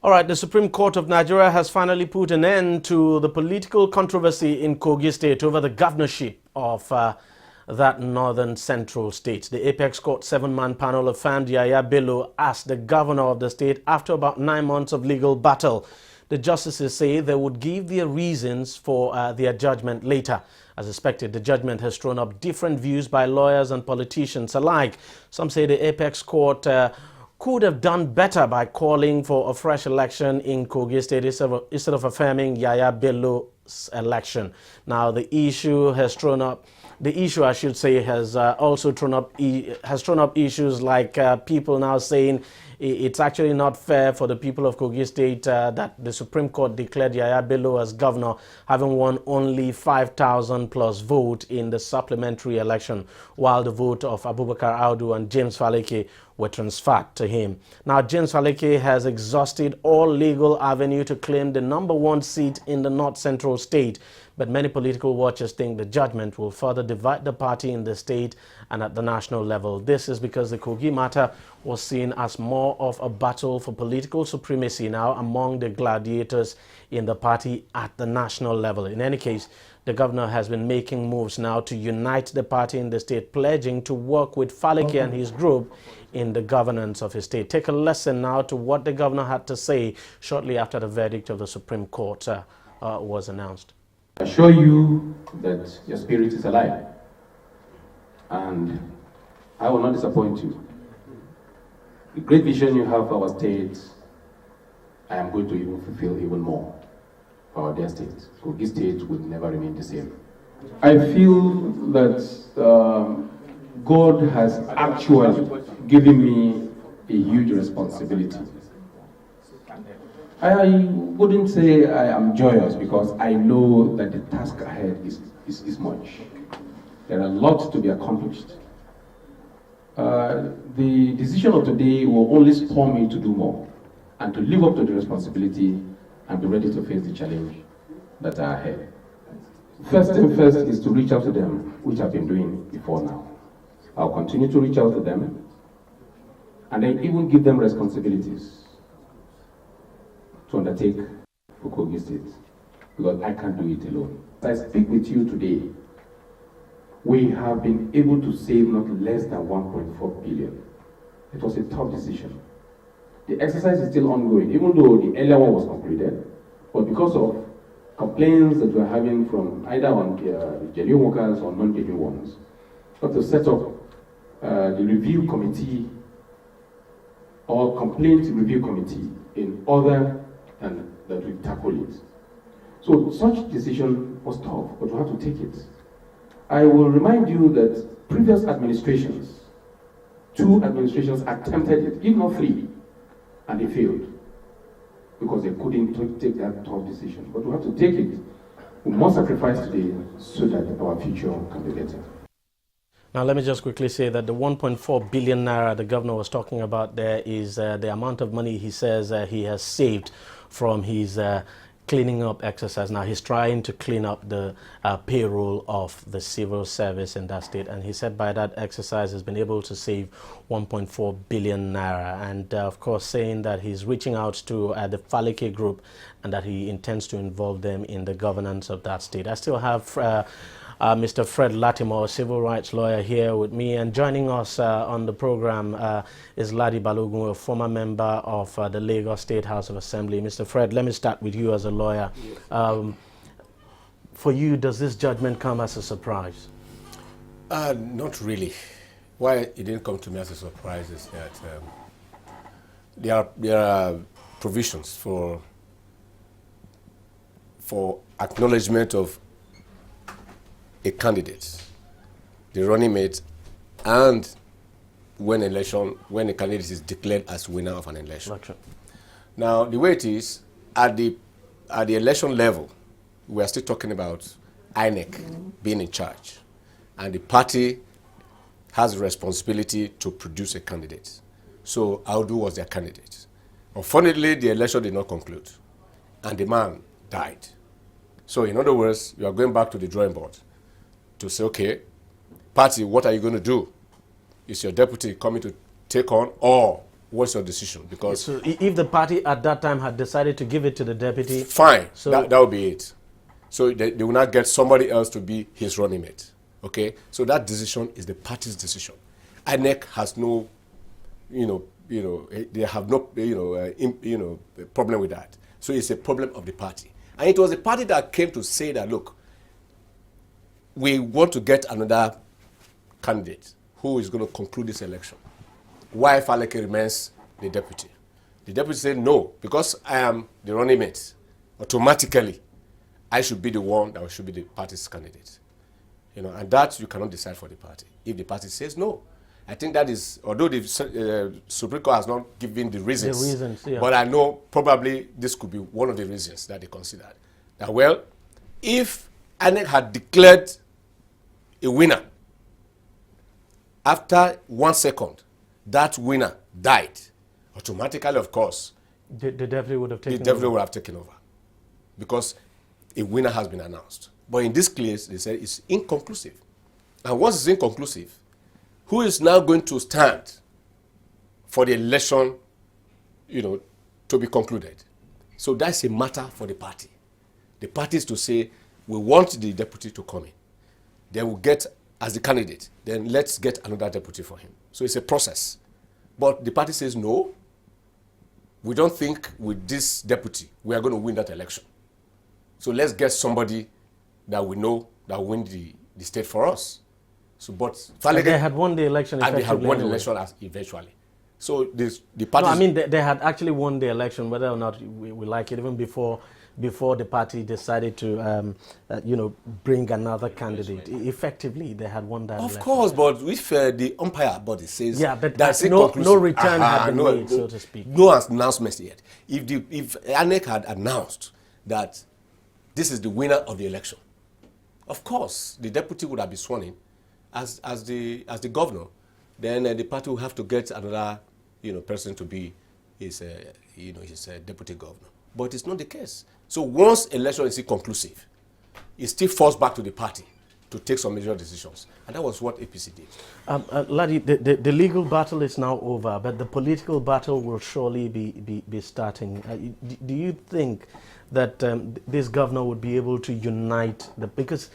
All right, the Supreme Court of Nigeria has finally put an end to the political controversy in Kogi State over the governorship of that northern central state. The Apex Court 7-man panel affirmed Yahaya Bello as the governor of the state after about 9 months of legal battle. The justices say they would give their reasons for their judgment later. As expected, the judgment has thrown up different views by lawyers and politicians alike. Some say the Apex Court could have done better by calling for a fresh election in Kogi State instead of affirming Yahaya Bello's election. Now, the issue, I should say, has also thrown up issues like people now saying it's actually not fair for the people of Kogi State that the Supreme Court declared Yahaya Bello as governor, having won only 5,000 plus vote in the supplementary election, while the vote of Abubakar Audu and James Faleke were transferred to him. Now, James Faleke has exhausted all legal avenue to claim the #1 seat in the North Central state, but many political watchers think the judgment will further divide the party in the state and at the national level. This is because the Kogi matter was seen as more of a battle for political supremacy now among the gladiators in the party at the national level. In any case, the governor has been making moves now to unite the party in the state, pledging to work with Faleke and his group in the governance of his state. Take a listen now to what the governor had to say shortly after the verdict of the Supreme Court was announced. I assure you that your spirit is alive, and I will not disappoint you. The great vision you have for our state, I am going to even fulfill even more for our dear state. Kogi State will never remain the same. I feel that God has actually given me a huge responsibility. I wouldn't say I am joyous because I know that the task ahead is much. There are a lot to be accomplished. The decision of today will only spur me to do more and to live up to the responsibility and be ready to face the challenge that are ahead. First thing first is to reach out to them, which I've been doing before now. I'll continue to reach out to them and then even give them responsibilities to undertake for Kogi State, because I can't do it alone. As I speak with you today, we have been able to save not less than 1.4 billion. It was a tough decision. The exercise is still ongoing, even though the earlier one was completed, but because of complaints that we're having from either on the genuine workers or non-genuine ones, we have to set up the review committee or complaint review committee in order and that we tackle it. So such decision was tough, but we have to take it. I will remind you that previous administrations, 2 administrations attempted it, if not 3, and they failed because they couldn't take that tough decision. But we have to take it. We must sacrifice today so that our future can be better. Now, let me just quickly say that the 1.4 billion naira the governor was talking about there is the amount of money he says he has saved from his cleaning up exercise. Now, he's trying to clean up the payroll of the civil service in that state. And he said by that exercise has been able to save 1.4 billion naira. And of course, saying that he's reaching out to the Faleke group and that he intends to involve them in the governance of that state. I still have Mr. Fred Latimore, civil rights lawyer, here with me, and joining us on the program is Ladi Balogun, a former member of the Lagos State House of Assembly. Mr. Fred, let me start with you as a lawyer. For you, does this judgment come as a surprise? Not really. Why it didn't come to me as a surprise is that there are provisions for acknowledgement of a candidate, the running mate, and when a candidate is declared as winner of an election. Now, the way it is, at the election level, we are still talking about INEC being in charge, and the party has a responsibility to produce a candidate. So Audu was their candidate. Unfortunately, the election did not conclude, and the man died. So in other words, you are going back to the drawing board to say, okay, party, what are you going to do? Is your deputy coming to take on, or what's your decision? Because so if the party at that time had decided to give it to the deputy, fine, so that would be it. So they will not get somebody else to be his running mate. Okay, so that decision is the party's decision. INEC has no, they have no, problem with that. So it's a problem of the party, and it was the party that came to say that, look, we want to get another candidate who is going to conclude this election. Why Faleke remains the deputy? The deputy said no, because I am the running mate. Automatically, I should be the one that should be the party's candidate. And that you cannot decide for the party. If the party says no, I think that is, although the Supreme Court has not given the reasons, yeah. But I know probably this could be one of the reasons that they considered. That, well, if INEC had declared a winner, after 1 second, that winner died, automatically, of course, the deputy would have taken the deputy would have taken over, because a winner has been announced. But in this case, they said it's inconclusive. And once it's inconclusive, who is now going to stand for the election, to be concluded? So that's a matter for the party. The party is to say, we want the deputy to come in. Then we'll get as the candidate. Then let's get another deputy for him. So it's a process. But the party says, no, we don't think with this deputy we are going to win that election. So let's get somebody that we know that will win the state for us. So, but Faleke, they had won the election. And they had won the election eventually. So the party. No, I mean they had actually won the election, whether or not we like it, even before the party decided to bring another candidate. Effectively, they had won that election. Of course, but if the umpire body says but that's no return had been made, so to speak. No announcement yet. If INEC had announced that this is the winner of the election, of course the deputy would have been sworn in as the governor. Then the party will have to get another person to be his deputy governor. But it's not the case. So once election is inconclusive, it still falls back to the party to take some major decisions. And that was what APC did. Ladi, the legal battle is now over, but the political battle will surely be starting. Do you think that this governor would be able to unite because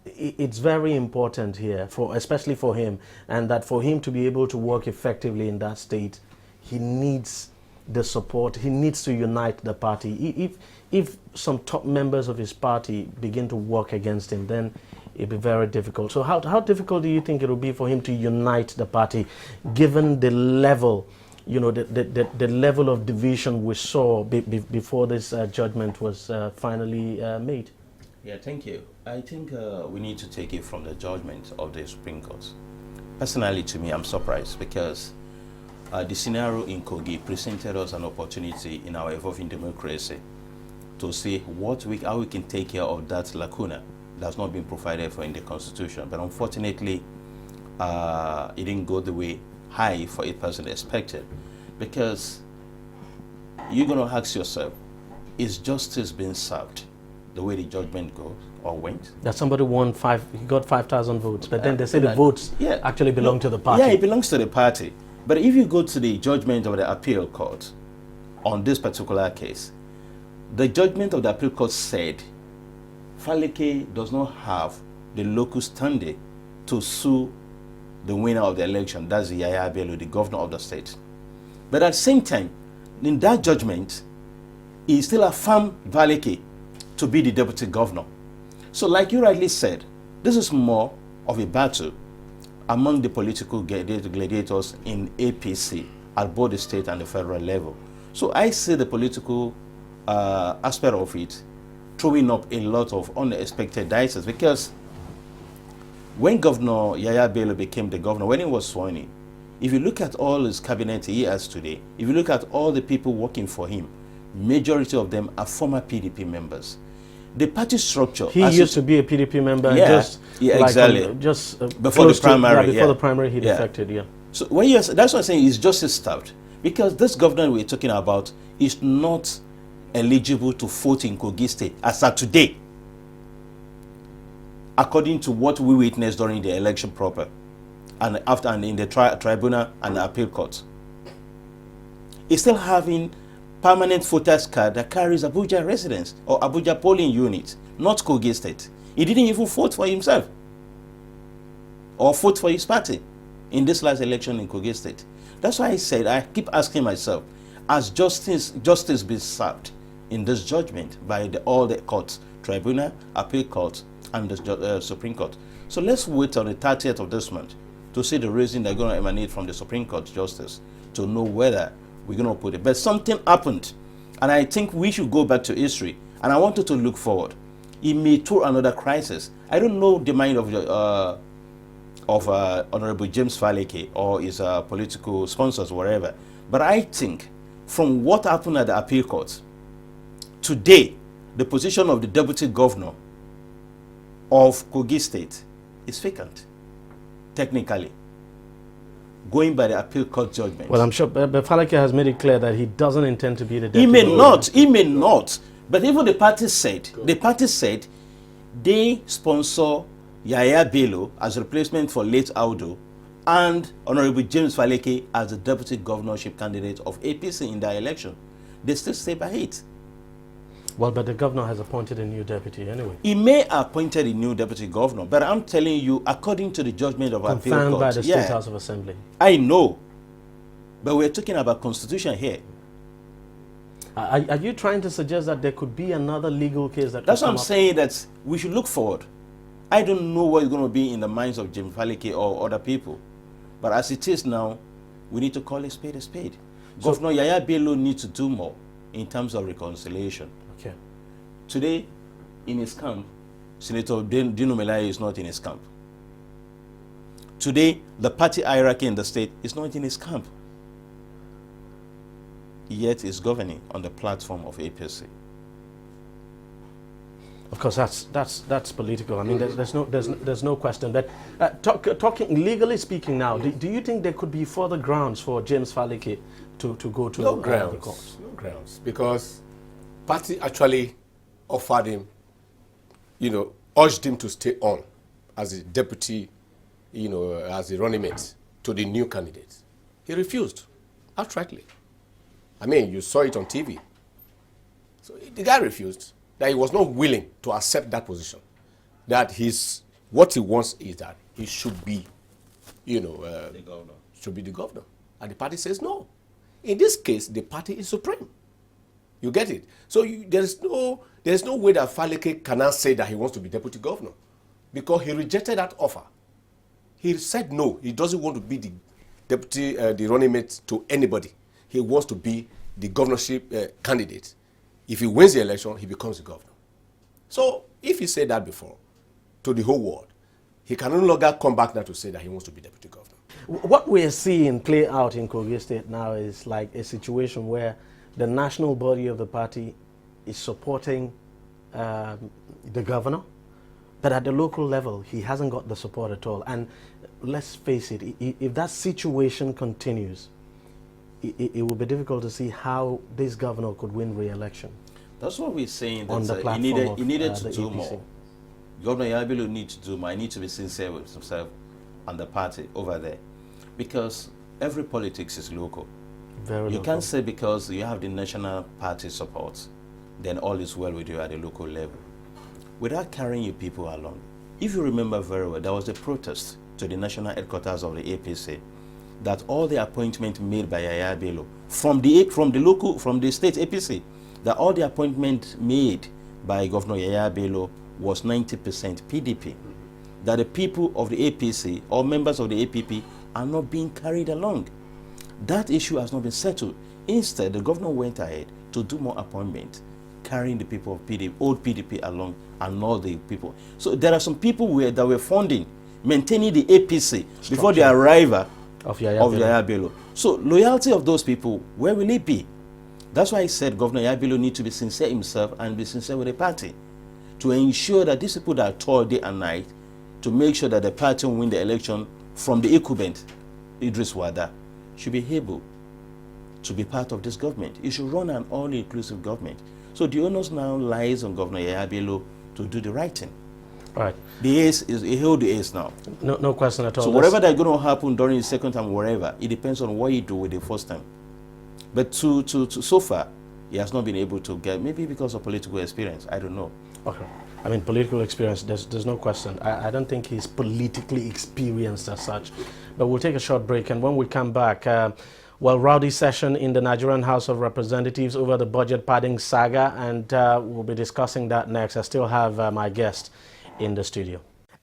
it's very important here, especially for him, and that for him to be able to work effectively in that state, he needs the support. He needs to unite the party. If some top members of his party begin to work against him, then it'll be very difficult. So how difficult do you think it will be for him to unite the party, given the level, the level of division we saw before this judgment was finally made? Yeah, thank you. I think we need to take it from the judgment of the Supreme Court. Personally, to me, I'm surprised because the scenario in Kogi presented us an opportunity in our evolving democracy to see how we can take care of that lacuna that's not been provided for in the Constitution. But unfortunately, it didn't go the way high for a person expected, because you're going to ask yourself, is justice being served the way the judgment goes or went? That somebody he got 5,000 votes, but then they say the votes actually belong to the party. Yeah, it belongs to the party. But if you go to the judgment of the appeal court on this particular case, the judgment of the appeal court said Faleke does not have the locus standi to sue the winner of the election, that's Yahaya Bello, the governor of the state. But at the same time, in that judgment, he still affirmed Faleke to be the deputy governor. So like you rightly said, this is more of a battle among the political gladiators in APC at both the state and the federal level. So I see the political aspect of it throwing up a lot of unexpected dices, because when Governor Yahaya Bello became the governor, when he was sworn in, if you look at all his cabinet he has today, if you look at all the people working for him, majority of them are former PDP members. The party structure. He used to be a PDP member. Exactly. Just before the primary. Before the primary, he defected. Yeah. So that's what I'm saying. Is justice served, because this governor we're talking about is not eligible to vote in Kogi State as of today, according to what we witnessed during the election proper, and after and in the tribunal and the appeal court. is still having permanent voters card that carries Abuja residence or Abuja polling unit, not Kogi State. He didn't even vote for himself or vote for his party in this last election in Kogi State. That's why I said, I keep asking myself, has justice been served in this judgment by all the courts, tribunal, appeal court, and the Supreme Court? So let's wait on the 30th of this month to see the reason they're going to emanate from the Supreme Court justice to know whether we're going to put it. But something happened, and I think we should go back to history, and I wanted to look forward. It may throw another crisis. I don't know the mind of Honorable James Faleke or his political sponsors, whatever, but I think from what happened at the appeal court, today, the position of the deputy governor of Kogi State is vacant, technically, going by the appeal court judgment. Well, I'm sure, but Faleke has made it clear that he doesn't intend to be the deputy. He may not. But even the party said they sponsor Yahaya Bello as replacement for late Audu and Honorable James Faleke as the deputy governorship candidate of APC in their election. They still stay by it. Well, but the governor has appointed a new deputy anyway. He may have appointed a new deputy governor, but I'm telling you, according to the judgment of appeal court, confirmed by the State House of Assembly. I know, but we're talking about constitution here. Are you trying to suggest that there could be another legal case that? That's what I'm saying. That we should look forward. I don't know what is going to be in the minds of James Faleke or other people, but as it is now, we need to call a spade a spade. So, Governor Yahaya Bello needs to do more in terms of reconciliation. Okay. Today, in his camp, Senator Dino Melaye is not in his camp. Today, the party hierarchy in the state is not in his camp. Yet is governing on the platform of APC. Of course, that's political. I mean, there's no question. But talking legally speaking now, do you think there could be further grounds for James Faleke to go to no the grounds, court? no grounds, because party actually offered him, urged him to stay on as a deputy, as a running mate to the new candidate. He refused outrightly. I mean, you saw it on TV. So the guy refused, that he was not willing to accept that position. That what he wants is that he should be, the governor. Should be the governor. And the party says no. In this case, the party is supreme. You get it? So there's no way that Faleke cannot say that he wants to be deputy governor, because he rejected that offer. He said no, he doesn't want to be the deputy, the running mate to anybody. He wants to be the governorship candidate. If he wins the election, he becomes the governor. So if he said that before to the whole world, he can no longer come back now to say that he wants to be deputy governor. What we're seeing play out in Kogi State now is like a situation where the national body of the party is supporting the governor, but at the local level, he hasn't got the support at all. And let's face it, if that situation continues, it will be difficult to see how this governor could win re-election. That's what we're saying. That on the platform he needed to do APC. more. Governor Yahaya Bello needs to do more. He needs to be sincere with himself and the party over there, because every politics is local. You can't say because you have the national party support, then all is well with you at the local level, without carrying your people along. If you remember very well, there was a protest to the national headquarters of the APC, that all the appointments made by Yahaya Bello from the state APC, that all the appointments made by Governor Yahaya Bello was 90% PDP. That the people of the APC or members of the APP are not being carried along. That issue has not been settled. Instead, the governor went ahead to do more appointments, carrying the people of PDP, old PDP along, and all the people. So there are some people that were funding, maintaining the APC before the arrival of Yahaya Bello. So loyalty of those people, where will it be? That's why I said Governor Yahaya Bello needs to be sincere himself and be sincere with the party, to ensure that these people that are toiled day and night to make sure that the party will win the election from the incumbent, Idris Wada, should be able to be part of this government. It should run an all-inclusive government. So the onus now lies on Governor Yahaya Bello to do the right thing. Right. The ace is, he held the ace now. No question at all. So whatever that's going to happen during the second time, wherever, it depends on what you do with the first time. But so far, he has not been able to get, maybe because of political experience, I don't know. Okay. I mean, political experience, there's no question. I don't think he's politically experienced as such. But we'll take a short break, and when we come back, rowdy session in the Nigerian House of Representatives over the budget padding saga, and we'll be discussing that next. I still have my guest in the studio.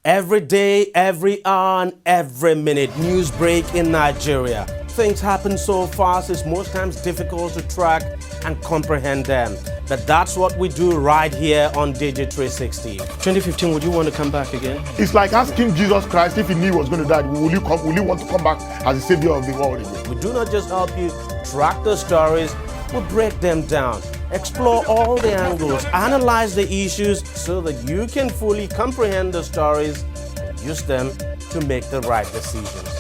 Every day, every hour, and every minute, news break in Nigeria. Things happen so fast, it's most times difficult to track and comprehend them. But that's what we do right here on DEJI360. 2015, would you want to come back again? It's like asking Jesus Christ if he knew he was going to die, will you want to come back as the savior of the world again? We do not just help you track the stories, we break them down, explore all the angles, analyze the issues so that you can fully comprehend the stories and use them to make the right decisions.